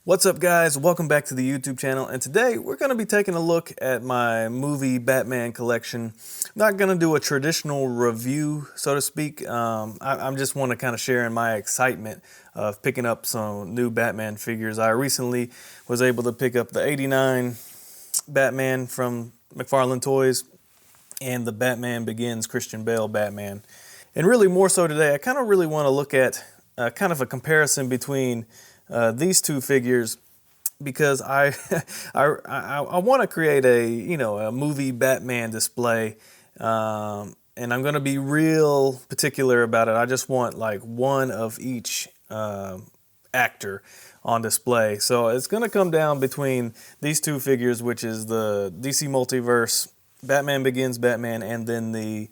What's up, guys? Welcome back to the YouTube channel, and today we're going to be taking a look at my movie Batman collection. Not going to do a traditional review, so to speak. I just want to kind of share in my excitement of picking up some new Batman figures. I recently was able to pick up the '89 Batman from McFarlane Toys and the Batman Begins Christian Bale Batman. And really more so today, I kind of really want to look at kind of a comparison between these two figures, because I I want to create a movie Batman display, and I'm going to be real particular about it. I just want like one of each actor on display. So it's going to come down between these two figures, which is the DC Multiverse Batman Begins Batman, and then the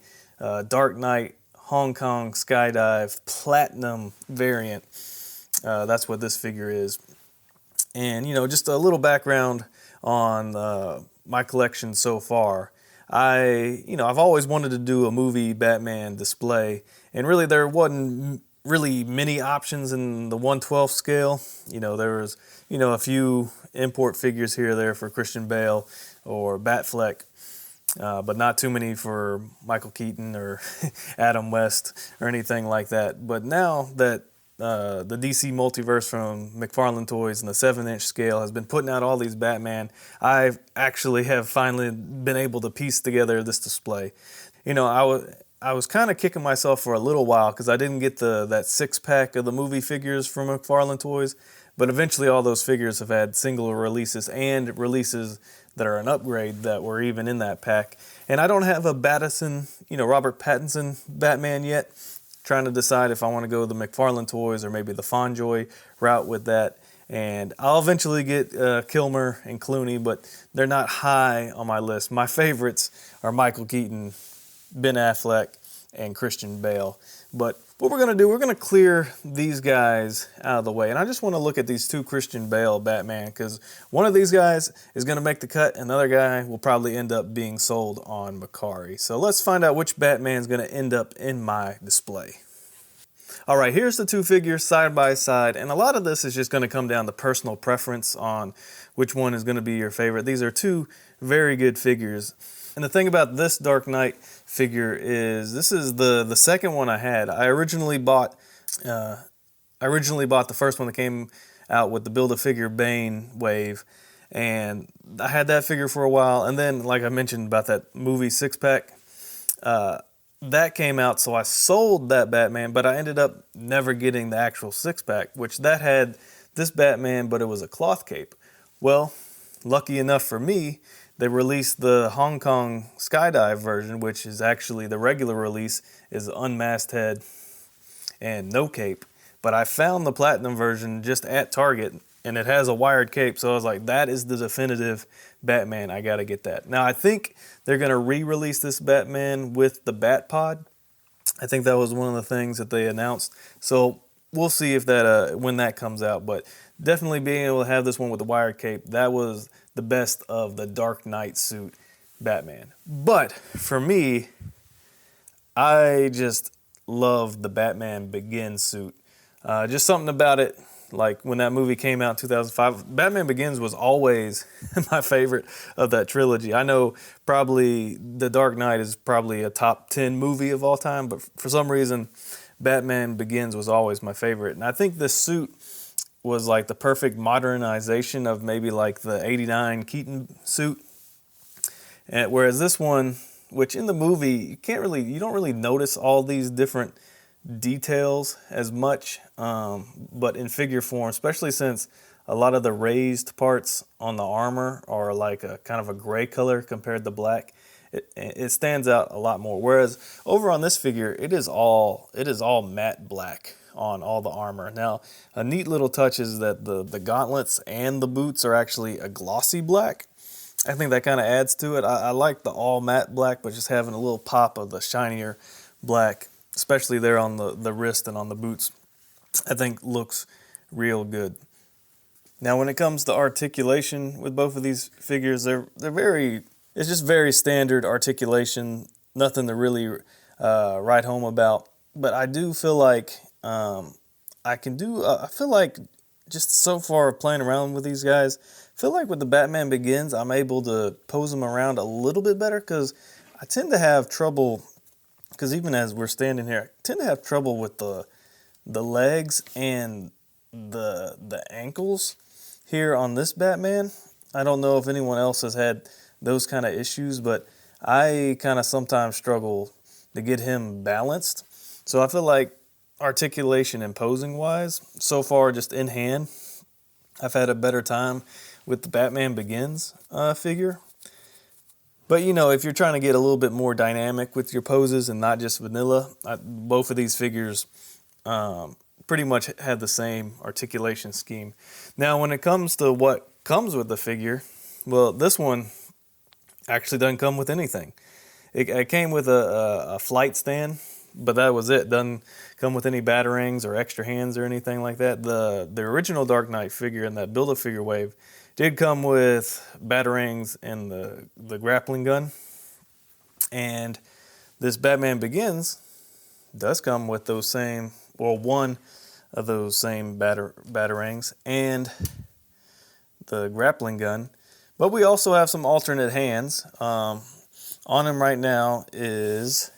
Dark Knight Hong Kong Skydive Platinum variant. That's what this figure is. And, just a little background on my collection so far. I've always wanted to do a movie Batman display, and really there wasn't really many options in the 1/12 scale. There was, a few import figures here or there for Christian Bale or Batfleck, but not too many for Michael Keaton or Adam West or anything like that. But now that the DC Multiverse from McFarlane Toys and the 7-inch scale has been putting out all these Batman, I actually have finally been able to piece together this display. I was kind of kicking myself for a little while because I didn't get that 6-pack of the movie figures from McFarlane Toys, but eventually all those figures have had single releases and releases that are an upgrade that were even in that pack. And I don't have a Robert Pattinson Batman yet. Trying to decide if I want to go the McFarlane Toys or maybe the Fonjoy route with that. And I'll eventually get Kilmer and Clooney, but they're not high on my list. My favorites are Michael Keaton, Ben Affleck, and Christian Bale. But what we're going to do, we're going to clear these guys out of the way. And I just want to look at these two Christian Bale Batman, because one of these guys is going to make the cut, and another guy will probably end up being sold on Mercari. So let's find out which Batman is going to end up in my display. All right, here's the two figures side by side, and a lot of this is just going to come down to personal preference on which one is going to be your favorite. These are two very good figures. And the thing about this Dark Knight figure is this is the second one I had. I originally bought the first one that came out with the Build-A-Figure Bane wave, and I had that figure for a while. And then, like I mentioned about that movie 6-pack, that came out, so I sold that Batman, but I ended up never getting the actual 6-pack, which that had this Batman, but it was a cloth cape. Well, lucky enough for me, they released the Hong Kong Skydive version, which is actually the regular release, is unmasked head and no cape. But I found the Platinum version just at Target, and it has a wired cape, so I was like, that is the definitive Batman. I gotta get that. Now, I think they're gonna re-release this Batman with the Bat Pod. I think that was one of the things that they announced. So we'll see if that when that comes out. But definitely being able to have this one with the wired cape, that was the best of the Dark Knight suit Batman. But for me, I just love the Batman Begins suit. Just something about it. Like when that movie came out in 2005, Batman Begins was always my favorite of that trilogy. I know probably The Dark Knight is probably a top 10 movie of all time, but for some reason, Batman Begins was always my favorite. And I think this suit was like the perfect modernization of maybe like the '89 Keaton suit. And whereas this one, which in the movie, you don't really notice all these different details as much, but in figure form, especially since a lot of the raised parts on the armor are like a kind of a gray color compared to black, it stands out a lot more. Whereas over on this figure, it is all matte black on all the armor. Now, a neat little touch is that the gauntlets and the boots are actually a glossy black. I think that kind of adds to it. I like the all matte black, but just having a little pop of the shinier black, especially there on the wrist and on the boots, I think looks real good. Now, when it comes to articulation with both of these figures, it's just very standard articulation, nothing to really write home about. But I do feel like I feel like just so far playing around with these guys, I feel like with the Batman Begins, I'm able to pose them around a little bit better because I tend to have trouble, because even as we're standing here, I tend to have trouble with the legs and the ankles here on this Batman. I don't know if anyone else has had those kind of issues, but I kind of sometimes struggle to get him balanced. So I feel like articulation and posing wise, so far just in hand, I've had a better time with the Batman Begins figure. But you know, if you're trying to get a little bit more dynamic with your poses and not just vanilla, both of these figures pretty much had the same articulation scheme. Now, when it comes to what comes with the figure, well, this one actually doesn't come with anything. It came with a flight stand, but that was it. Doesn't come with any batarangs or extra hands or anything like that. The original Dark Knight figure in that Build-A-Figure wave did come with batarangs and the grappling gun. And this Batman Begins does come with those same, well, one of those same batarangs and the grappling gun. But we also have some alternate hands. On him right now is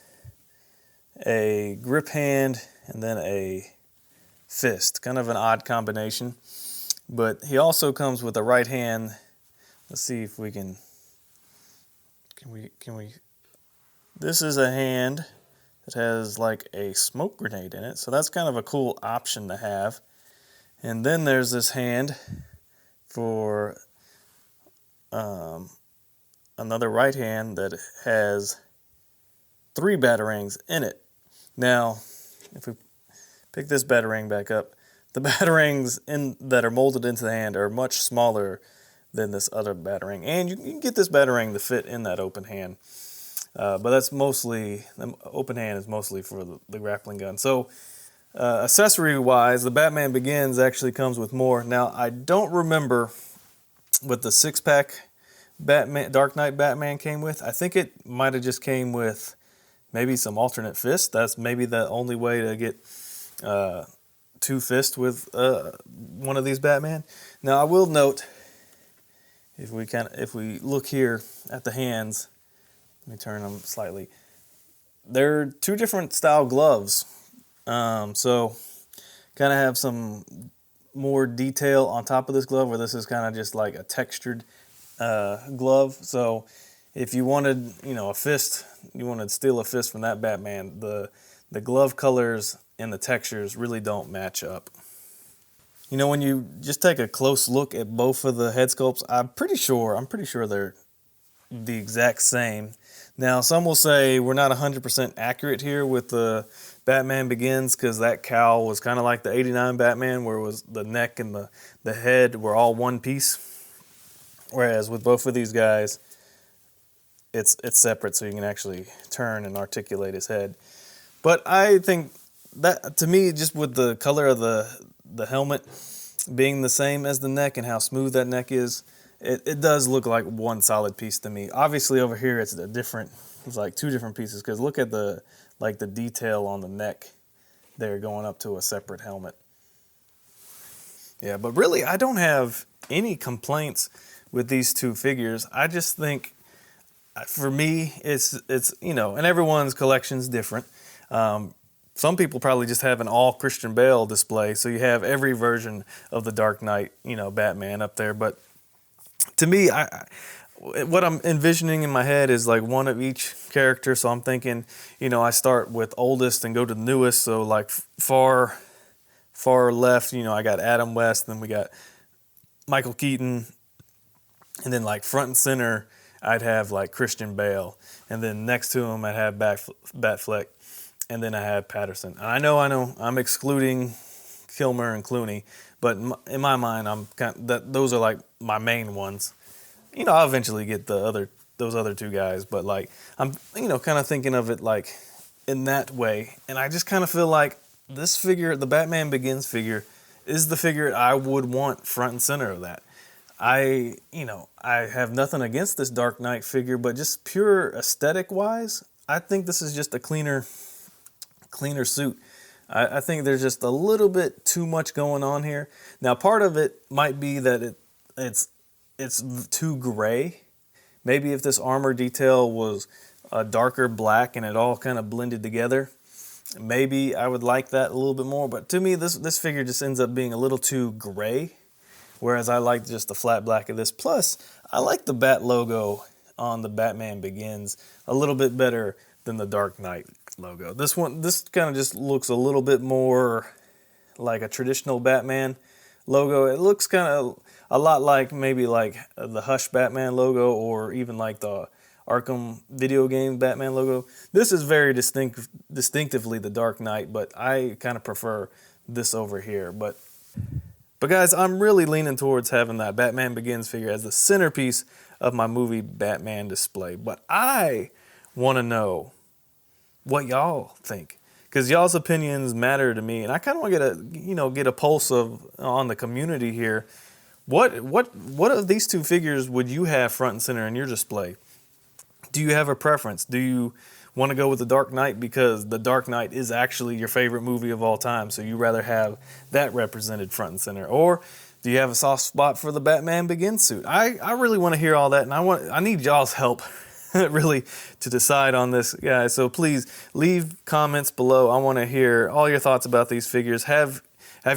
a grip hand and then a fist. Kind of an odd combination. But he also comes with a right hand. Let's see if we can we. This is a hand that has like a smoke grenade in it. So that's kind of a cool option to have. And then there's this hand for another right hand that has 3 batarangs in it. Now, if we pick this batarang back up, the batarangs that are molded into the hand are much smaller than this other batarang. And you can get this batarang to fit in that open hand. But that's mostly, the open hand is mostly for the grappling gun. So, accessory-wise, the Batman Begins actually comes with more. Now, I don't remember what the 6-pack Dark Knight Batman came with. I think it might have just came with maybe some alternate fists. That's maybe the only way to get 2 fists with one of these Batman. Now, I will note, if we look here at the hands, let me turn them slightly. They're 2 different style gloves. So kind of have some more detail on top of this glove, where this is kind of just like a textured glove. So if you wanted, a fist, you wanted to steal a fist from that Batman, the glove colors and the textures really don't match up. When you just take a close look at both of the head sculpts, I'm pretty sure they're the exact same. Now, some will say we're not 100% accurate here with the Batman Begins, because that cowl was kind of like the '89 Batman, where it was the neck and the head were all one piece. Whereas with both of these guys, it's separate, so you can actually turn and articulate his head. But I think that, to me, just with the color of the helmet being the same as the neck and how smooth that neck is, it does look like one solid piece to me. Obviously over here it's like 2 different pieces, because look at the detail on the neck there going up to a separate helmet. Yeah, but really I don't have any complaints with these 2 figures. I just think, for me, it's and everyone's collection's different. Some people probably just have an all Christian Bale display, so you have every version of the Dark Knight, Batman up there. But to me, what I'm envisioning in my head is like one of each character. So I'm thinking, I start with oldest and go to the newest. So like far left, I got Adam West, then we got Michael Keaton, and then like front and center, I'd have like Christian Bale, and then next to him I'd have Batfleck, and then I have Patterson. And I know I'm excluding Kilmer and Clooney, but in my mind, those are like my main ones. I'll eventually get those other 2 guys, but like I'm kind of thinking of it like in that way, and I just kind of feel like this figure, the Batman Begins figure, is the figure I would want front and center of that. I have nothing against this Dark Knight figure, but just pure aesthetic wise, I think this is just a cleaner suit. I think there's just a little bit too much going on here. Now, part of it might be that it's too gray. Maybe if this armor detail was a darker black and it all kind of blended together, maybe I would like that a little bit more. But to me, this figure just ends up being a little too gray, whereas I like just the flat black of this. Plus, I like the Bat logo on the Batman Begins a little bit better than the Dark Knight logo. This kind of just looks a little bit more like a traditional Batman logo. It looks kind of a lot like maybe like the Hush Batman logo, or even like the Arkham video game Batman logo. This is very distinctively the Dark Knight, but I kind of prefer this over here. But guys, I'm really leaning towards having that Batman Begins figure as the centerpiece of my movie Batman display. But I want to know what y'all think, because y'all's opinions matter to me, and I kind of want to get a pulse on the community here. What of these two figures would you have front and center in your display? Do you have a preference? Do you want to go with the Dark Knight because the Dark Knight is actually your favorite movie of all time, so you rather have that represented front and center? Or do you have a soft spot for the Batman Begins suit? I really want to hear all that, and I need y'all's help really to decide on this, guys. So please leave comments below. I want to hear all your thoughts about these figures. Have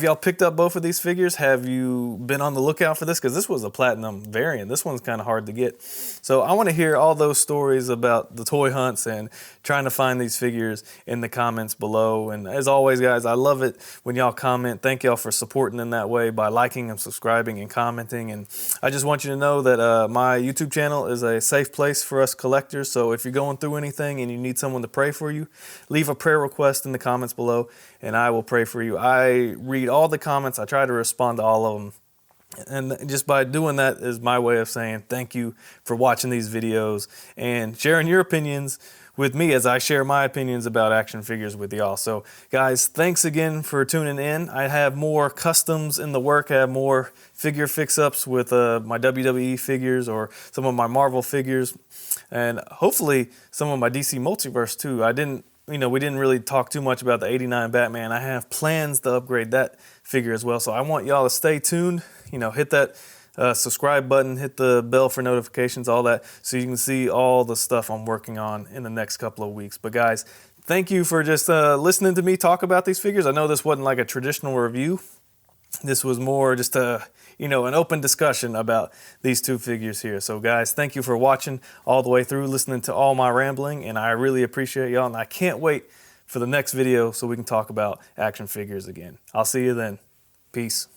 y'all picked up both of these figures? Have you been on the lookout for this? Because this was a platinum variant. This one's kind of hard to get. So I want to hear all those stories about the toy hunts and trying to find these figures in the comments below. And as always, guys, I love it when y'all comment. Thank y'all for supporting in that way by liking and subscribing and commenting. And I just want you to know that my YouTube channel is a safe place for us collectors. So if you're going through anything and you need someone to pray for you, leave a prayer request in the comments below and I will pray for you. I read all the comments. I try to respond to all of them. And just by doing that is my way of saying thank you for watching these videos and sharing your opinions with me as I share my opinions about action figures with y'all. So guys, thanks again for tuning in. I have more customs in the work. I have more figure fix-ups with my WWE figures or some of my Marvel figures, and hopefully some of my DC Multiverse too. We didn't really talk too much about the '89 Batman. I have plans to upgrade that figure as well. So I want y'all to stay tuned. Hit that subscribe button, hit the bell for notifications, all that, so you can see all the stuff I'm working on in the next couple of weeks. But guys, thank you for just listening to me talk about these figures. I know this wasn't like a traditional review. This was more just an open discussion about these two figures here. So guys, thank you for watching all the way through, listening to all my rambling, and I really appreciate y'all, and I can't wait for the next video so we can talk about action figures again. I'll see you then. Peace.